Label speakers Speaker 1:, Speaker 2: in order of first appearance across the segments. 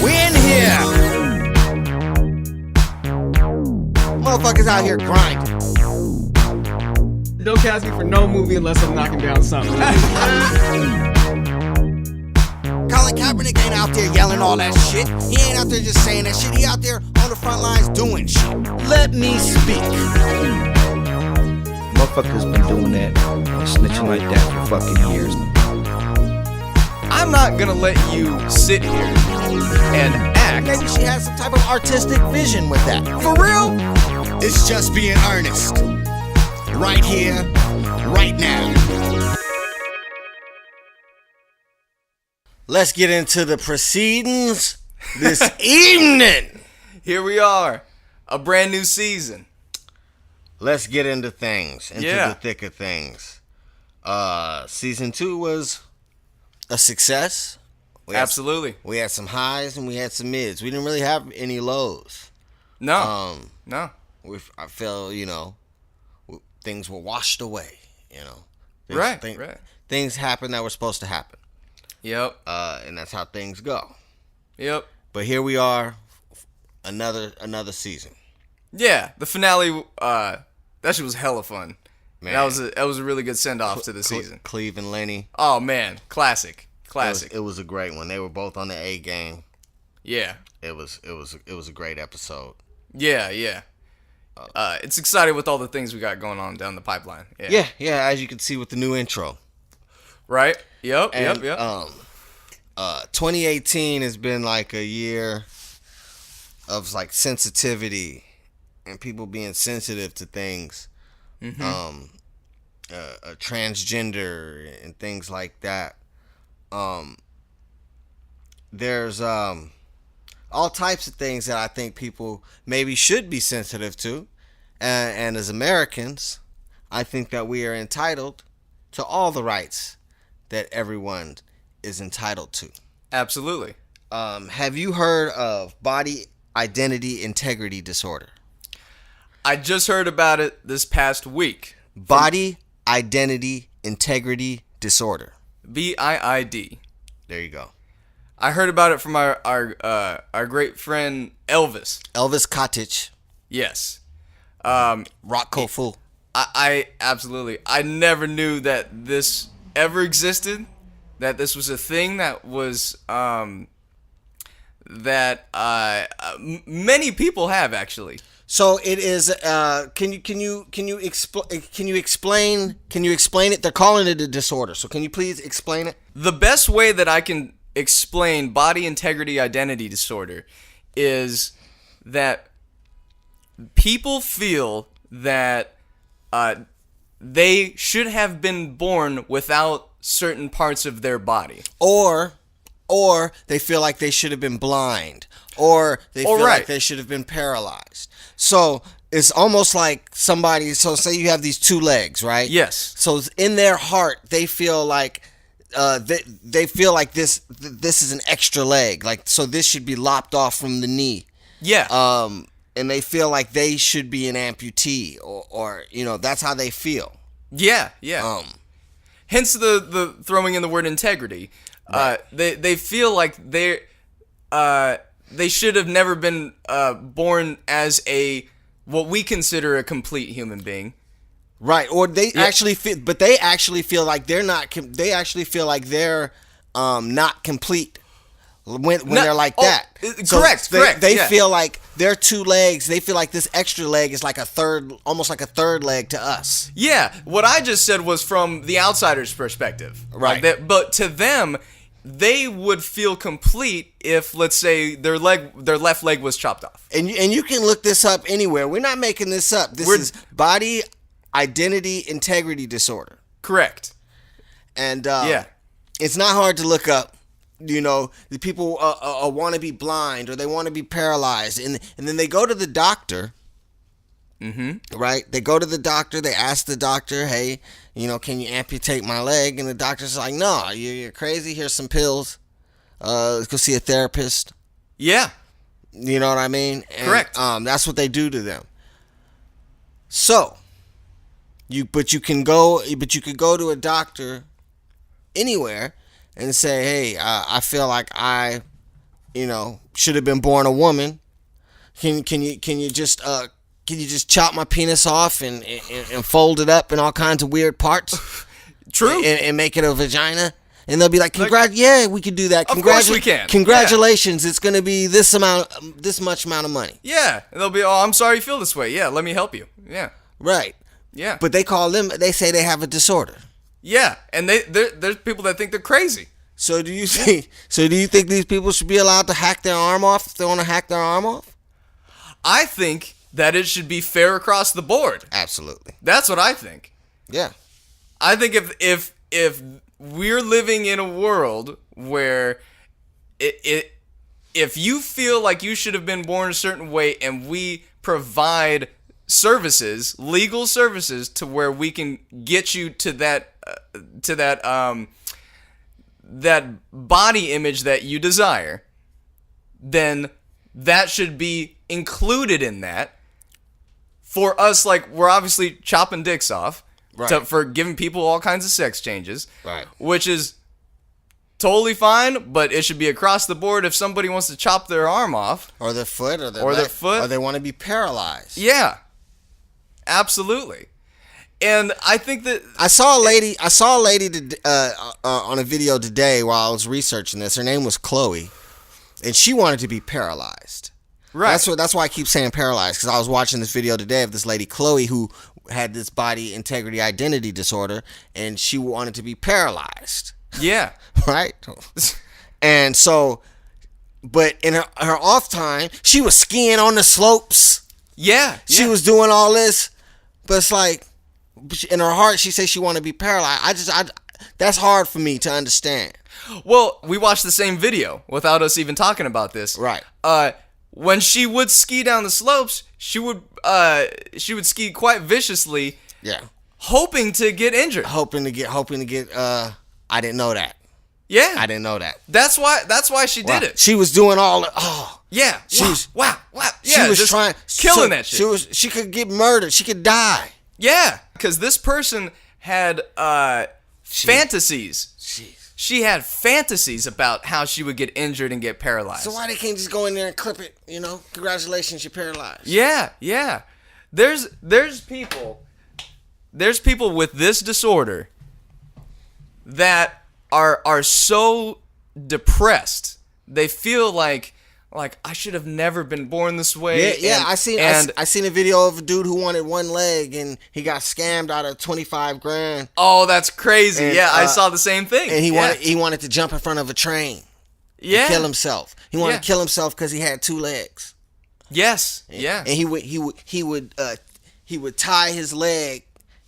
Speaker 1: We're in here. Motherfuckers out here grinding.
Speaker 2: Don't cast me for no movie unless I'm knocking down something.
Speaker 1: Colin Kaepernick ain't out there yelling all that shit. He ain't out there just saying that shit. He out there on the front lines doing shit. Let me speak.
Speaker 3: Motherfuckers been doing that, snitching like that for fucking years.
Speaker 4: I'm not gonna let you sit here and act.
Speaker 1: Maybe she has some type of artistic vision with that. For real? It's just being earnest. Right here, right now. Let's get into the proceedings this evening.
Speaker 4: Here we are, a brand new season.
Speaker 1: Let's get into things, into
Speaker 4: Yeah.
Speaker 1: the thick of things. Season 2 was a success.
Speaker 4: Absolutely.
Speaker 1: We had some highs and we had some mids. We didn't really have any lows.
Speaker 4: No.
Speaker 1: I feel, things were washed away,
Speaker 4: Right.
Speaker 1: Things happened that were supposed to happen.
Speaker 4: Yep.
Speaker 1: And that's how things go.
Speaker 4: Yep.
Speaker 1: But here we are, another season.
Speaker 4: Yeah, the finale, that shit was hella fun.
Speaker 1: Man.
Speaker 4: That was a really good send-off to the season.
Speaker 1: Cleve and Lenny.
Speaker 4: Oh, man. Classic.
Speaker 1: It was a great one. They were both on the A game.
Speaker 4: Yeah.
Speaker 1: It was a great episode.
Speaker 4: Yeah. It's exciting with all the things we got going on down the pipeline. Yeah.
Speaker 1: Yeah, as you can see with the new intro.
Speaker 4: Right? Yep.
Speaker 1: 2018 has been like a year of like sensitivity and people being sensitive to things. Mm-hmm. Transgender and things like that. There's all types of things that I think people maybe should be sensitive to, and as Americans, I think that we are entitled to all the rights that everyone is entitled to.
Speaker 4: Absolutely.
Speaker 1: Have you heard of body identity integrity disorder?
Speaker 4: I just heard about it this past week.
Speaker 1: Body identity integrity disorder.
Speaker 4: BIID.
Speaker 1: There you go.
Speaker 4: I heard about it from our great friend Elvis.
Speaker 1: Elvis Cottage.
Speaker 4: Yes.
Speaker 1: Rock Kofu.
Speaker 4: I absolutely. I never knew that this ever existed. That this was a thing that was many people have actually.
Speaker 1: So it is. Can you explain it? They're calling it a disorder. So can you please explain it?
Speaker 4: The best way that I can explain body integrity identity disorder is that people feel that they should have been born without certain parts of their body,
Speaker 1: or they feel like they should have been blind, or they feel like they should have been paralyzed. So it's almost like somebody. So say you have these two legs, right?
Speaker 4: Yes.
Speaker 1: So in their heart, they feel like they feel like this is an extra leg, like so this should be lopped off from the knee.
Speaker 4: Yeah.
Speaker 1: And they feel like they should be an amputee, or that's how they feel.
Speaker 4: Yeah. Hence the throwing in the word integrity.
Speaker 1: Right.
Speaker 4: They feel like they should have never been born as what we consider a complete human being.
Speaker 1: Right, or they actually feel, but they actually feel like they're not. They actually feel like they're not complete when they're like that. So
Speaker 4: correct.
Speaker 1: They feel like their two legs. They feel like this extra leg is like almost like a third leg to us.
Speaker 4: Yeah, what I just said was from the outsider's perspective.
Speaker 1: Right.
Speaker 4: But to them, they would feel complete if, let's say, their left leg was chopped off.
Speaker 1: And you can look this up anywhere. We're not making this up. This is body identity integrity disorder.
Speaker 4: Correct.
Speaker 1: And it's not hard to look up. The people want to be blind or they want to be paralyzed, and then they go to the doctor. Mm-hmm. Right? They go to the doctor. They ask the doctor, "Hey, can you amputate my leg?" And the doctor's like, "No, you're crazy. Here's some pills. Let's go see a therapist."
Speaker 4: Yeah.
Speaker 1: You know what I mean? And,
Speaker 4: correct.
Speaker 1: That's what they do to them. So, you could go to a doctor anywhere, and say, hey, I feel like I, should have been born a woman. Can you just chop my penis off and fold it up in all kinds of weird parts?
Speaker 4: True.
Speaker 1: And make it a vagina? And they'll be like, yeah, we can do that.
Speaker 4: Of course we can.
Speaker 1: Congratulations, it's going to be this much amount of money.
Speaker 4: Yeah. And they'll be, oh, I'm sorry you feel this way. Yeah, let me help you. Yeah.
Speaker 1: Right.
Speaker 4: Yeah.
Speaker 1: But they say they have a disorder.
Speaker 4: Yeah, and there's people that think they're crazy.
Speaker 1: So do you think these people should be allowed to hack their arm off if they want to hack their arm off?
Speaker 4: I think that it should be fair across the board.
Speaker 1: Absolutely.
Speaker 4: That's what I think.
Speaker 1: Yeah.
Speaker 4: I think if we're living in a world where if you feel like you should have been born a certain way and we provide services, legal services, to where we can get you to that body image that you desire, then that should be included in that. For us, like, we're obviously chopping dicks off,
Speaker 1: right,
Speaker 4: for giving people all kinds of sex changes,
Speaker 1: right,
Speaker 4: which is totally fine, but it should be across the board. If somebody wants to chop their arm off,
Speaker 1: or their foot, or their foot, or they want to be paralyzed,
Speaker 4: yeah, absolutely. And I think that
Speaker 1: I saw a lady on a video today while I was researching this. Her name was Chloe, and she wanted to be paralyzed.
Speaker 4: Right.
Speaker 1: That's why I keep saying paralyzed, because I was watching this video today of this lady Chloe who had this body integrity identity disorder, and she wanted to be paralyzed.
Speaker 4: Yeah.
Speaker 1: Right. And so, but in her off time, she was skiing on the slopes.
Speaker 4: Yeah.
Speaker 1: She was doing all this, but it's like, in her heart, she says she want to be paralyzed. That's hard for me to understand.
Speaker 4: Well, we watched the same video without us even talking about this.
Speaker 1: Right.
Speaker 4: When she would ski down the slopes, she would ski quite viciously.
Speaker 1: Yeah.
Speaker 4: Hoping to get injured.
Speaker 1: Hoping to get. I didn't know that.
Speaker 4: Yeah.
Speaker 1: I didn't know that.
Speaker 4: That's why she did it.
Speaker 1: She was doing all the. Oh.
Speaker 4: Yeah. Wow. Yeah.
Speaker 1: She was
Speaker 4: just killing that shit.
Speaker 1: She could get murdered. She could die.
Speaker 4: Yeah. Because this person had fantasies.
Speaker 1: Jeez.
Speaker 4: She had fantasies about how she would get injured and get paralyzed.
Speaker 1: So why they can't just go in there and clip it? Congratulations, you're paralyzed.
Speaker 4: Yeah. There's people with this disorder that are so depressed. They feel like I should have never been born this way.
Speaker 1: Yeah. I seen a video of a dude who wanted one leg and he got scammed out of $25,000.
Speaker 4: Oh, that's crazy.
Speaker 1: And,
Speaker 4: yeah, I saw the same thing.
Speaker 1: And he wanted to jump in front of a train.
Speaker 4: Yeah.
Speaker 1: And kill himself. He wanted to kill himself because he had 2 legs.
Speaker 4: Yes.
Speaker 1: And he would tie his leg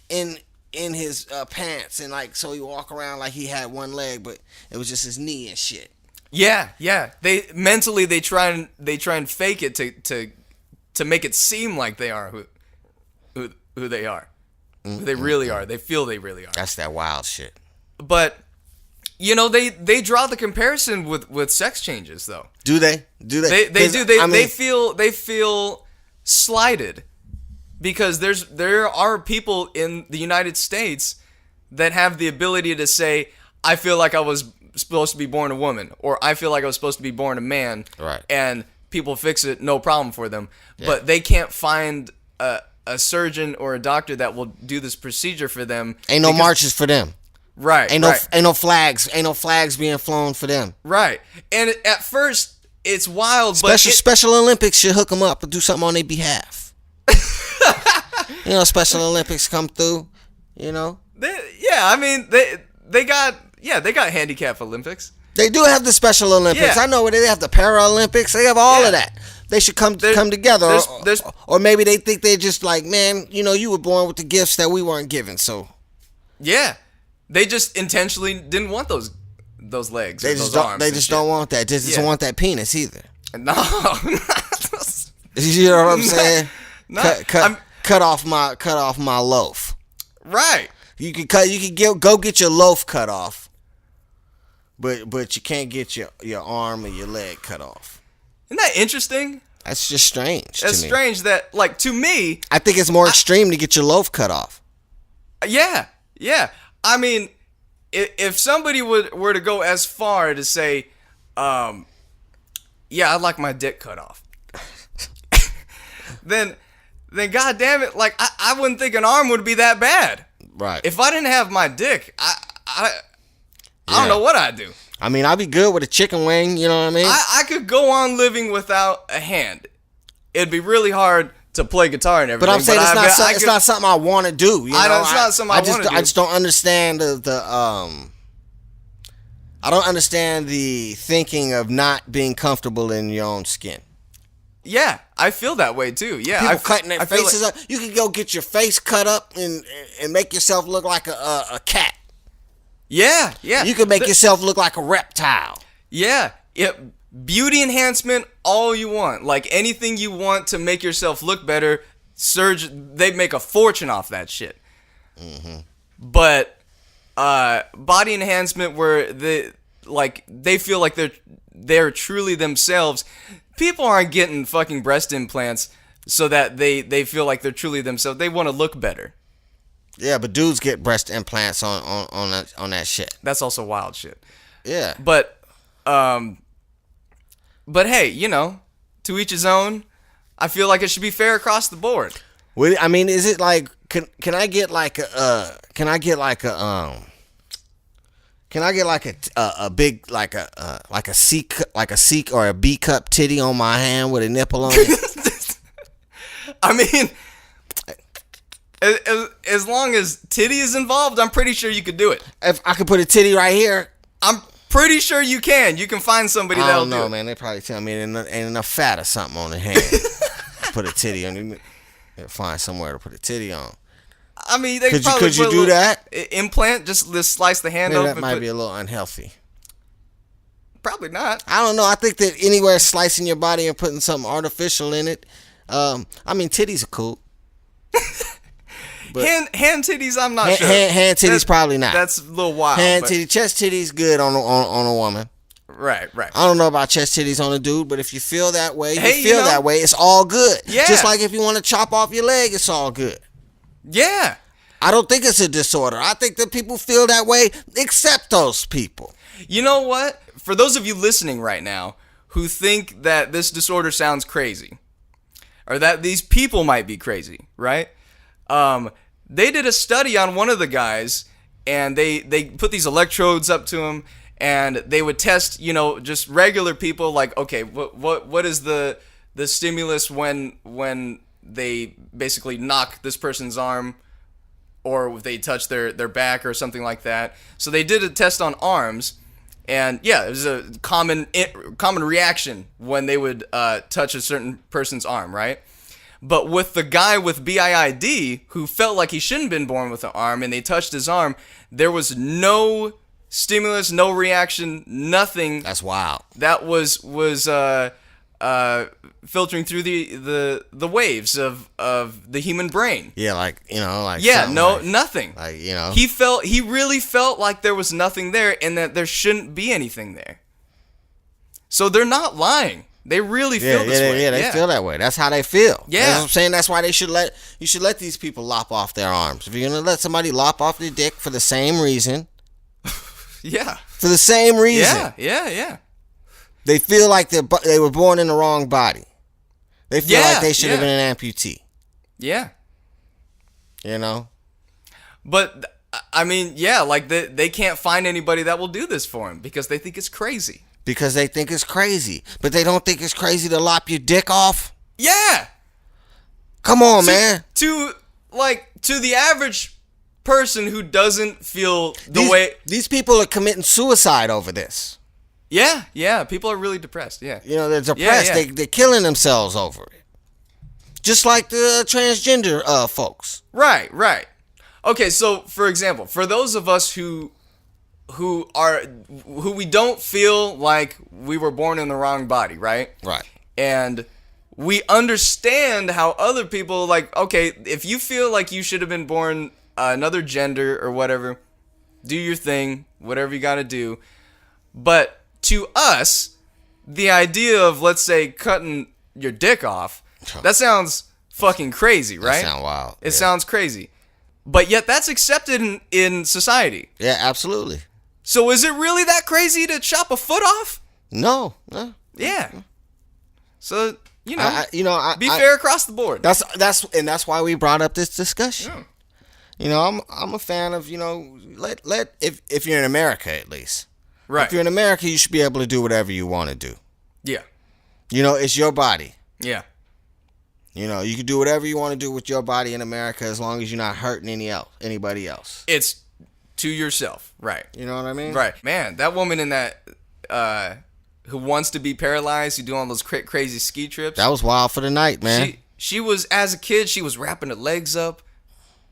Speaker 1: in his pants, and so he walk around like he had 1 leg, but it was just his knee and shit.
Speaker 4: Yeah. They mentally try and fake it to make it seem like they are who they are, who they really are. They feel they really are.
Speaker 1: That's that wild shit.
Speaker 4: But they draw the comparison with sex changes, though.
Speaker 1: Do they?
Speaker 4: They do. They feel slighted because there are people in the United States that have the ability to say, I feel like I was supposed to be born a woman, or I feel like I was supposed to be born a man,
Speaker 1: right?
Speaker 4: And people fix it, no problem for them. Yeah. But they can't find a surgeon or a doctor that will do this procedure for them.
Speaker 1: Ain't no marches for them.
Speaker 4: Right.
Speaker 1: Ain't no flags being flown for them.
Speaker 4: Right. And at first it's wild,
Speaker 1: Special Olympics should hook them up and do something on their behalf. Special Olympics come through, They
Speaker 4: got handicap Olympics.
Speaker 1: They do have the Special Olympics. Yeah. I know they have the Paralympics. They have all of that. They should come together. Or maybe they think they're just like, man, you were born with the gifts that we weren't given. So,
Speaker 4: yeah, they just intentionally didn't want those legs.
Speaker 1: They just don't want that. They just don't want that penis either.
Speaker 4: No,
Speaker 1: you know what I'm saying? Cut off my loaf.
Speaker 4: Right.
Speaker 1: You can go get your loaf cut off, but you can't get your arm or your leg cut off.
Speaker 4: Isn't that interesting?
Speaker 1: That's just strange.
Speaker 4: It's strange that, to me,
Speaker 1: I think it's more extreme to get your loaf cut off.
Speaker 4: Yeah. I mean, if somebody were to go as far to say, yeah, I'd like my dick cut off, then God damn it, like I wouldn't think an arm would be that bad.
Speaker 1: Right.
Speaker 4: If I didn't have my dick, I don't know what I'd do.
Speaker 1: I mean, I'd be good with a chicken wing, you know what I mean?
Speaker 4: I could go on living without a hand. It'd be really hard to play guitar and everything.
Speaker 1: But I'm saying it's not something I want to do. You know?
Speaker 4: It's not something I want to do.
Speaker 1: I just don't understand I don't understand the thinking of not being comfortable in your own skin.
Speaker 4: Yeah, I feel that way too. Yeah,
Speaker 1: people cutting their faces up. You can go get your face cut up and make yourself look like a cat.
Speaker 4: Yeah.
Speaker 1: You can make yourself look like a reptile.
Speaker 4: Yeah. Beauty enhancement, all you want. Like anything you want to make yourself look better, they make a fortune off that shit. Mm-hmm. But body enhancement where they feel like they're truly themselves. People aren't getting fucking breast implants so that they feel like they're truly themselves. They want to look better.
Speaker 1: Yeah, but dudes get breast implants on that shit.
Speaker 4: That's also wild shit.
Speaker 1: Yeah.
Speaker 4: But hey, you know, to each his own. I feel like it should be fair across the board.
Speaker 1: Well, I mean, is it like can I get like a big like a C or a B cup titty on my hand with a nipple on it?
Speaker 4: I mean, as long as titty is involved, I'm pretty sure you could do it.
Speaker 1: If I could put a titty right here,
Speaker 4: I'm pretty sure you can. You can find somebody that'll do it. I don't know,
Speaker 1: man. They probably tell me ain't enough fat or something on the hand. Put a titty on you. Find somewhere to put a titty on.
Speaker 4: I mean,
Speaker 1: could you do that?
Speaker 4: Implant, just slice the hand open.
Speaker 1: That might be a little unhealthy.
Speaker 4: Probably not.
Speaker 1: I don't know. I think that anywhere slicing your body and putting something artificial in it. I mean, titties are cool.
Speaker 4: But hand titties, I'm not sure.
Speaker 1: Hand titties, probably not.
Speaker 4: That's a little wild.
Speaker 1: Chest titties, good on a woman.
Speaker 4: Right.
Speaker 1: I don't know about chest titties on a dude, but if you feel that way, that way. It's all good.
Speaker 4: Yeah.
Speaker 1: Just like if you want to chop off your leg, it's all good.
Speaker 4: Yeah.
Speaker 1: I don't think it's a disorder. I think that people feel that way. Accept those people.
Speaker 4: You know what? For those of you listening right now who think that this disorder sounds crazy, or that these people might be crazy, right? They did a study on one of the guys, and they put these electrodes up to him, and they would test, you know, just regular people, like, okay, what is the stimulus when they basically knock this person's arm, or if they touch their back or something like that. So they did a test on arms, and yeah, it was a common reaction when they would touch a certain person's arm, right? But with the guy with BIID who felt like he shouldn't have been born with an arm, and they touched his arm, there was no stimulus, no reaction, nothing.
Speaker 1: That's wild.
Speaker 4: That was filtering through the waves of the human brain.
Speaker 1: Yeah, like, you know, like,
Speaker 4: yeah, nothing.
Speaker 1: Like, you know,
Speaker 4: he really felt like there was nothing there, and that there shouldn't be anything there. So they're not lying. They really feel this way.
Speaker 1: Yeah, they feel that way. That's how they feel.
Speaker 4: Yeah.
Speaker 1: That's what I'm saying. That's why you should let these people lop off their arms. If you're gonna let somebody lop off their dick for the same reason.
Speaker 4: Yeah.
Speaker 1: For the same reason.
Speaker 4: Yeah.
Speaker 1: They feel like they were born in the wrong body. They feel like they should have been an amputee.
Speaker 4: Yeah.
Speaker 1: You know?
Speaker 4: But, I mean, yeah, like they can't find anybody that will do this for them because they think it's crazy.
Speaker 1: Because they think it's crazy. But they don't think it's crazy to lop your dick off?
Speaker 4: Yeah.
Speaker 1: Come on, man.
Speaker 4: To the average person who doesn't feel way...
Speaker 1: These people are committing suicide over this.
Speaker 4: Yeah. People are really depressed, yeah.
Speaker 1: You know, they're depressed.
Speaker 4: Yeah.
Speaker 1: They're killing themselves over it. Just like the transgender folks.
Speaker 4: Right. Okay, so, for example, for those of us who we don't feel like we were born in the wrong body, right?
Speaker 1: Right.
Speaker 4: And we understand how other people, like, okay, if you feel like you should have been born another gender or whatever, do your thing, whatever you got to do. But to us, the idea of, let's say, cutting your dick off, that sounds fucking crazy, right?
Speaker 1: That sounds wild.
Speaker 4: It sounds crazy. But yet that's accepted in society.
Speaker 1: Yeah, absolutely.
Speaker 4: So is it really that crazy to chop a foot off?
Speaker 1: No.
Speaker 4: Yeah. So, be fair across the board.
Speaker 1: That's why we brought up this discussion.
Speaker 4: Yeah.
Speaker 1: You know, I'm a fan of, if you're in America at least.
Speaker 4: Right.
Speaker 1: If you're in America, you should be able to do whatever you want to do.
Speaker 4: Yeah.
Speaker 1: You know, it's your body.
Speaker 4: Yeah.
Speaker 1: You know, you can do whatever you want to do with your body in America as long as you're not hurting anybody else.
Speaker 4: It's to yourself. Right.
Speaker 1: You know what I mean?
Speaker 4: Right. Man, that woman in that who wants to be paralyzed, who do all those crazy ski trips.
Speaker 1: That was wild for the night, man.
Speaker 4: She was, as a kid, she was wrapping her legs up.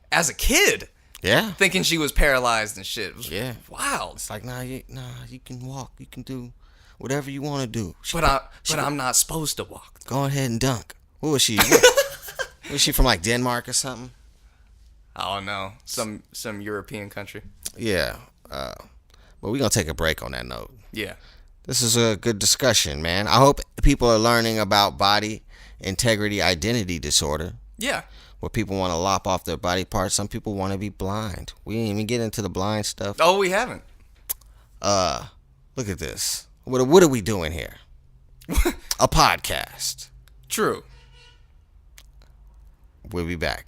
Speaker 4: As a kid.
Speaker 1: Yeah.
Speaker 4: Thinking she was paralyzed and shit. It was wild.
Speaker 1: It's like, you can walk. You can do whatever you want to do.
Speaker 4: But I'm not supposed to walk.
Speaker 1: Go ahead and dunk. Who was she? Was she from like Denmark or something?
Speaker 4: I don't know. Some European country.
Speaker 1: Yeah. But we're going to take a break on that note.
Speaker 4: Yeah.
Speaker 1: This is a good discussion, man. I hope people are learning about body integrity identity disorder.
Speaker 4: Yeah.
Speaker 1: Where people want to lop off their body parts. Some people want to be blind. We didn't even get into the blind stuff.
Speaker 4: Oh, we haven't.
Speaker 1: Look at this. What are we doing here? A podcast.
Speaker 4: True.
Speaker 1: We'll be back.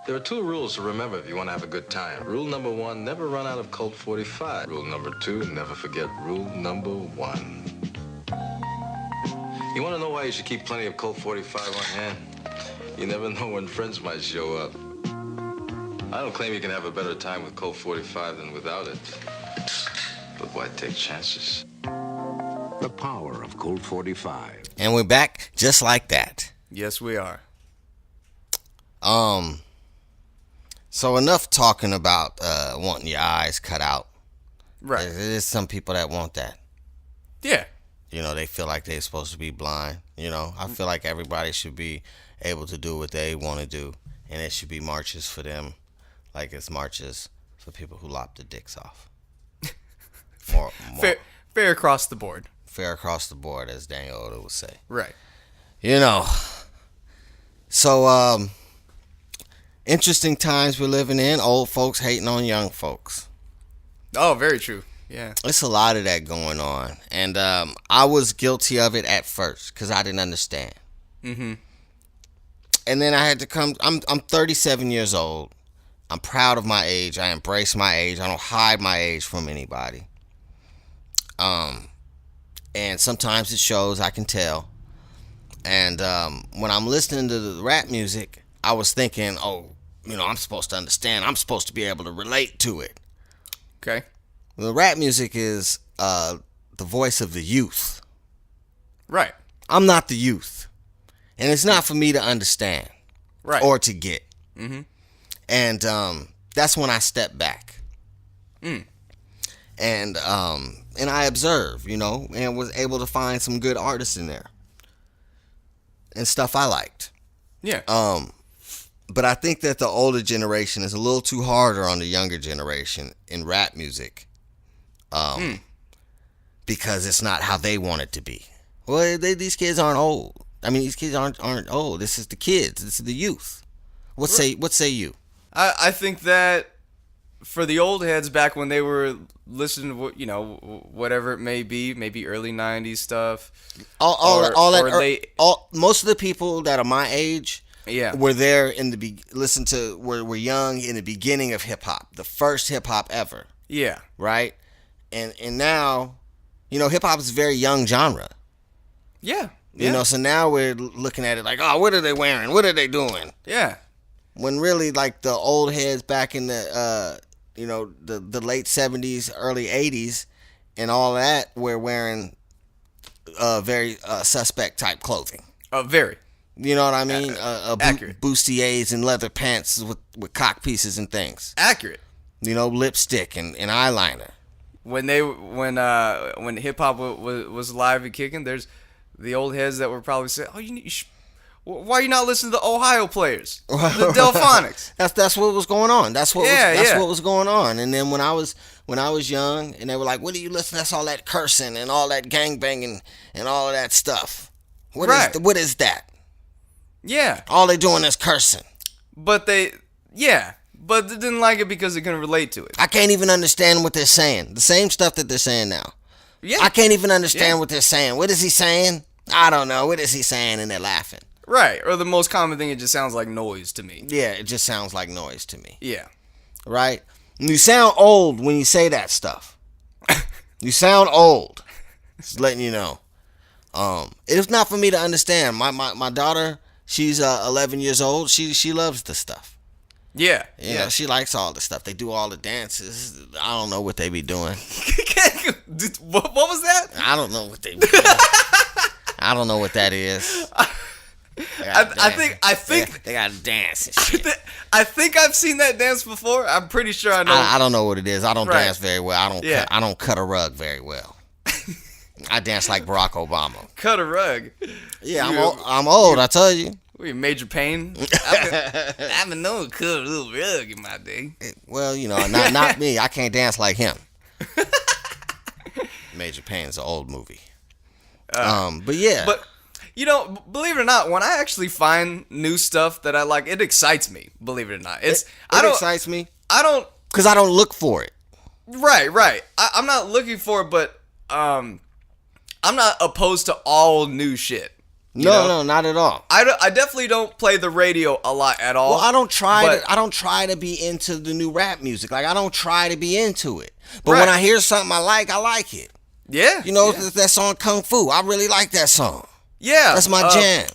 Speaker 5: There are 2 rules to remember if you want to have a good time. Rule number 1, never run out of Colt 45. Rule number 2, never forget rule number 1. You want to know why you should keep plenty of Colt 45 on hand? You never know when friends might show up. I don't claim you can have a better time with Colt 45 than without it. But why take chances?
Speaker 6: The power of Colt 45.
Speaker 1: And we're back just like that.
Speaker 4: Yes, we are.
Speaker 1: So enough talking about wanting your eyes cut out.
Speaker 4: Right.
Speaker 1: There's some people that want that.
Speaker 4: Yeah.
Speaker 1: You know, they feel like they're supposed to be blind. You know, I feel like everybody should be able to do what they want to do. And it should be marches for them like it's marches for people who lop the dicks off. More.
Speaker 4: Fair across the board.
Speaker 1: Fair across the board, as Daniel Oda would say.
Speaker 4: Right.
Speaker 1: You know. So, interesting times we're living in. Old folks hating on young folks.
Speaker 4: Oh, very true. Yeah.
Speaker 1: It's a lot of that going on. And I was guilty of it at first because I didn't understand.
Speaker 4: Mm-hmm.
Speaker 1: And then I had to come. I'm 37 years old. I'm proud of my age. I embrace my age. I don't hide my age from anybody. And sometimes it shows, I can tell. And when I'm listening to the rap music, I was thinking, I'm supposed to understand. I'm supposed to be able to relate to it.
Speaker 4: Okay.
Speaker 1: The rap music is the voice of the youth.
Speaker 4: Right.
Speaker 1: I'm not the youth. And it's not for me to understand.
Speaker 4: Right.
Speaker 1: Or to get.
Speaker 4: Mm-hmm.
Speaker 1: And that's when I stepped back.
Speaker 4: Mm.
Speaker 1: And I observed, and was able to find some good artists in there. And stuff I liked.
Speaker 4: Yeah.
Speaker 1: But I think that the older generation is a little too harder on the younger generation in rap music. Because it's not how they want it to be. Well, these kids aren't old. I mean, these kids aren't old. This is the kids. This is the youth. What say you?
Speaker 4: I think that for the old heads back when they were listening to whatever it may be, maybe early 90s stuff.
Speaker 1: Most of the people that are my age were there were young in the beginning of hip hop, the first hip hop ever.
Speaker 4: Yeah.
Speaker 1: Right? And now, hip hop is a very young genre.
Speaker 4: Yeah.
Speaker 1: So now we're looking at it like, oh, what are they wearing? What are they doing?
Speaker 4: Yeah.
Speaker 1: When really, like, the old heads back in the, the late 70s, early 80s, and all that, were wearing very suspect type clothing.
Speaker 4: Very.
Speaker 1: You know what I mean?
Speaker 4: Accurate.
Speaker 1: Bustiers and leather pants with cock pieces and things.
Speaker 4: Accurate.
Speaker 1: Lipstick and eyeliner.
Speaker 4: When hip hop was live and kicking, there's the old heads that were probably saying, "Oh, why are you not listening to the Ohio players, the Delphonics?"
Speaker 1: That's what was going on. That's what was going on. And then when I was young, and they were like, "What do you listen? That's all that cursing and all that gangbanging and all of that stuff. What is that?"
Speaker 4: Yeah.
Speaker 1: All they doing is cursing.
Speaker 4: But they, Yeah, but didn't like it because it couldn't relate to it.
Speaker 1: I can't even understand what they're saying. The same stuff that they're saying now.
Speaker 4: Yeah.
Speaker 1: I can't even understand what they're saying. What is he saying? I don't know. What is he saying? And they're laughing.
Speaker 4: Right. Or the most common thing, it just sounds like noise to me.
Speaker 1: Yeah, it just sounds like noise to me.
Speaker 4: Yeah.
Speaker 1: Right? And you sound old when you say that stuff. You sound old. Just letting you know. It's not for me to understand. My daughter, she's 11 years old. She loves the stuff.
Speaker 4: Yeah.
Speaker 1: You know, she likes all the stuff. They do all the dances. I don't know what they be doing.
Speaker 4: What was that?
Speaker 1: I don't know what they be doing. I don't know what that is.
Speaker 4: I think
Speaker 1: they got to dance and shit.
Speaker 4: I think I've seen that dance before. I'm pretty sure I know.
Speaker 1: I don't know what it is. I don't
Speaker 4: Right.
Speaker 1: dance very well. I don't cut a rug very well. I dance like Barack Obama.
Speaker 4: Cut a rug.
Speaker 1: Yeah, I'm old. I tell you.
Speaker 4: We Major Payne. I've been known to cut a little rug in my day.
Speaker 1: Well, you know, not me. I can't dance like him. Major Payne's an old movie. But yeah.
Speaker 4: But you know, believe it or not, when I actually find new stuff that I like, it excites me. Believe it or not,
Speaker 1: it excites me.
Speaker 4: I don't,
Speaker 1: because I don't look for it.
Speaker 4: Right. I'm not looking for it, but I'm not opposed to all new shit.
Speaker 1: No, not at all.
Speaker 4: I definitely don't play the radio a lot at all.
Speaker 1: Well, I don't try to be into the new rap music. Like, I don't try to be into it. But when I hear something I like it.
Speaker 4: Yeah.
Speaker 1: You know, that song Kung Fu. I really like that song.
Speaker 4: Yeah.
Speaker 1: That's my jam.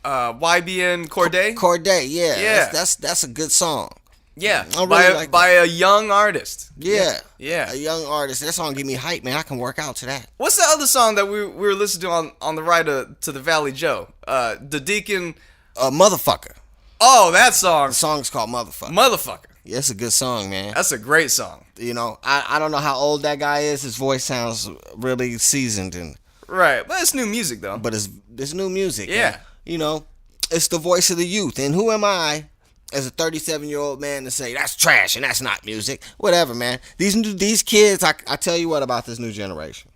Speaker 4: YBN Corday?
Speaker 1: Corday, yeah.
Speaker 4: Yeah.
Speaker 1: That's a good song.
Speaker 4: Yeah.
Speaker 1: I really
Speaker 4: by a young artist.
Speaker 1: Yeah.
Speaker 4: Yeah.
Speaker 1: A young artist. That song give me hype, man. I can work out to that.
Speaker 4: What's the other song that we were listening to on the ride to the Valley Joe? The Deacon.
Speaker 1: Motherfucker.
Speaker 4: Oh, that song.
Speaker 1: The song's called Motherfucker.
Speaker 4: Motherfucker.
Speaker 1: Yeah, it's a good song, man.
Speaker 4: That's a great song.
Speaker 1: You know, I don't know how old that guy is. His voice sounds really seasoned and
Speaker 4: right. But it's new music though.
Speaker 1: But it's new music.
Speaker 4: Yeah.
Speaker 1: And, you know, it's the voice of the youth. And who am I as a 37-year-old man to say that's trash and that's not music? Whatever, man. These kids, I tell you what about this new generation.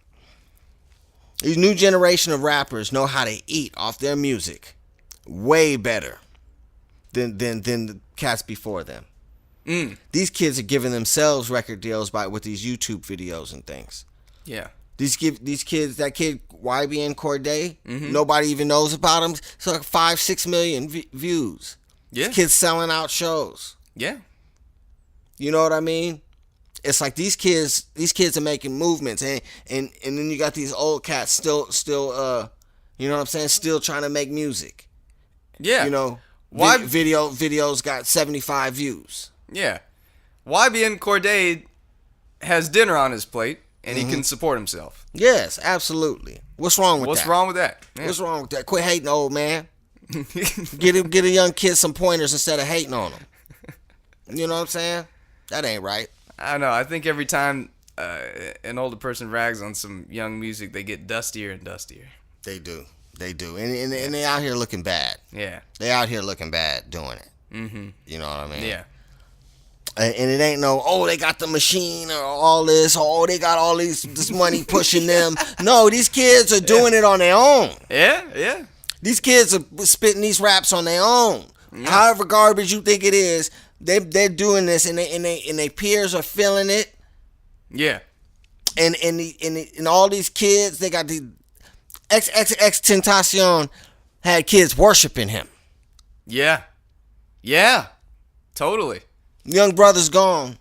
Speaker 1: These new generation of rappers know how to eat off their music way better than the cats before them. These kids are giving themselves record deals with these YouTube videos and things.
Speaker 4: Yeah.
Speaker 1: These kids, that kid YBN Corday, nobody even knows about him. It's like 5-6 million views.
Speaker 4: Yeah.
Speaker 1: These kids selling out shows.
Speaker 4: Yeah.
Speaker 1: You know what I mean? It's like these kids are making movements, and then you got these old cats still you know what I'm saying, still trying to make music.
Speaker 4: Yeah.
Speaker 1: You know, videos got 75 views.
Speaker 4: Yeah. YBN Corday has dinner on his plate, and he can support himself.
Speaker 1: Yes, absolutely. What's wrong with that?
Speaker 4: What's wrong with that? Yeah.
Speaker 1: What's wrong with that? Quit hating, old man. Get a young kid some pointers instead of hating on him. You know what I'm saying? That ain't right.
Speaker 4: I know. I think every time an older person rags on some young music, they get dustier and dustier.
Speaker 1: They do. And they out here looking bad.
Speaker 4: Yeah.
Speaker 1: They out here looking bad doing it. Mm-hmm. You know what I mean?
Speaker 4: Yeah.
Speaker 1: And it ain't they got the machine or all this. They got all this money pushing them. No, these kids are doing it on their own.
Speaker 4: Yeah.
Speaker 1: These kids are spitting these raps on their own. Yeah. However garbage you think it is, they're doing this, and they peers are feeling it.
Speaker 4: Yeah.
Speaker 1: And all these kids, they got the XXXTentacion had kids worshiping him.
Speaker 4: Yeah. Totally.
Speaker 1: Young brother's gone,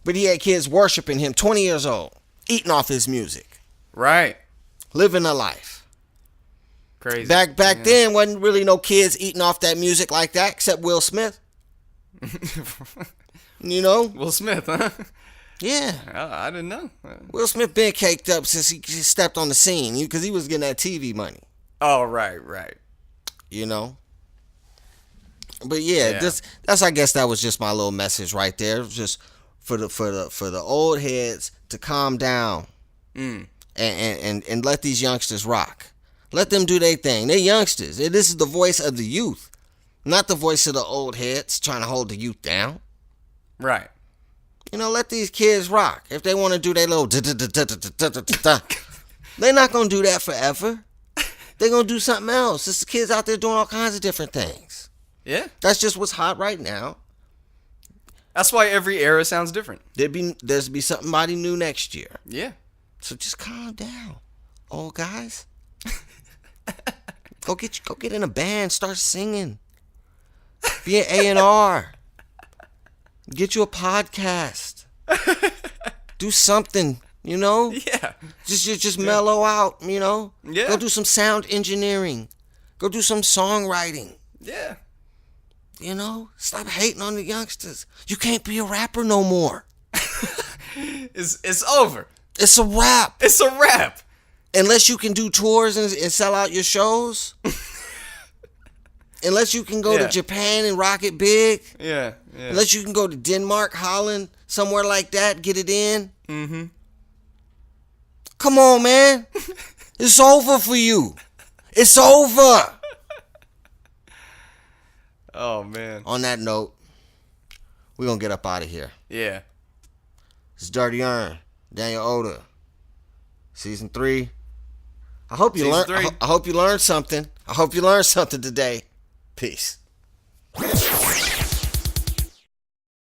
Speaker 1: but he had kids worshiping him, 20 years old, eating off his music.
Speaker 4: Right. Living
Speaker 1: a life.
Speaker 4: Crazy.
Speaker 1: Back then, wasn't really no kids eating off that music like that, except Will Smith. You know?
Speaker 4: Will Smith, huh?
Speaker 1: Yeah.
Speaker 4: I didn't know.
Speaker 1: Will Smith been caked up since he stepped on the scene, because he was getting that TV money.
Speaker 4: Oh, right.
Speaker 1: You know? But yeah, that's I guess that was just my little message right there. It was just for the old heads to calm down and let these youngsters rock. Let them do their thing. They're youngsters. This is the voice of the youth, not the voice of the old heads trying to hold the youth down.
Speaker 4: Right.
Speaker 1: You know, let these kids rock. If they want to do their little they're not gonna do that forever. They're gonna do something else. There's kids out there doing all kinds of different things.
Speaker 4: Yeah.
Speaker 1: That's just what's hot right now.
Speaker 4: That's why every era sounds different.
Speaker 1: There's be somebody new next year.
Speaker 4: Yeah.
Speaker 1: So just calm down, old guys. Go get in a band, start singing. Be an A&R. Get you a podcast. Do something, you know?
Speaker 4: Yeah.
Speaker 1: Just mellow out, you know?
Speaker 4: Yeah.
Speaker 1: Go do some sound engineering. Go do some songwriting.
Speaker 4: Yeah.
Speaker 1: You know? Stop hating on the youngsters. You can't be a rapper no more.
Speaker 4: It's over.
Speaker 1: It's a wrap.
Speaker 4: It's a wrap.
Speaker 1: Unless you can do tours and sell out your shows. Unless you can go to Japan and rock it big.
Speaker 4: Yeah.
Speaker 1: Unless you can go to Denmark, Holland, somewhere like that, get it in.
Speaker 4: Mm-hmm.
Speaker 1: Come on, man. It's over for you. It's over.
Speaker 4: Oh, man.
Speaker 1: On that note, we're going to get up out of here.
Speaker 4: Yeah.
Speaker 1: It's Dirty Ern, Daniel Oda. Season 3. I hope you learned. I hope you learned something. I hope you learned something today. Peace.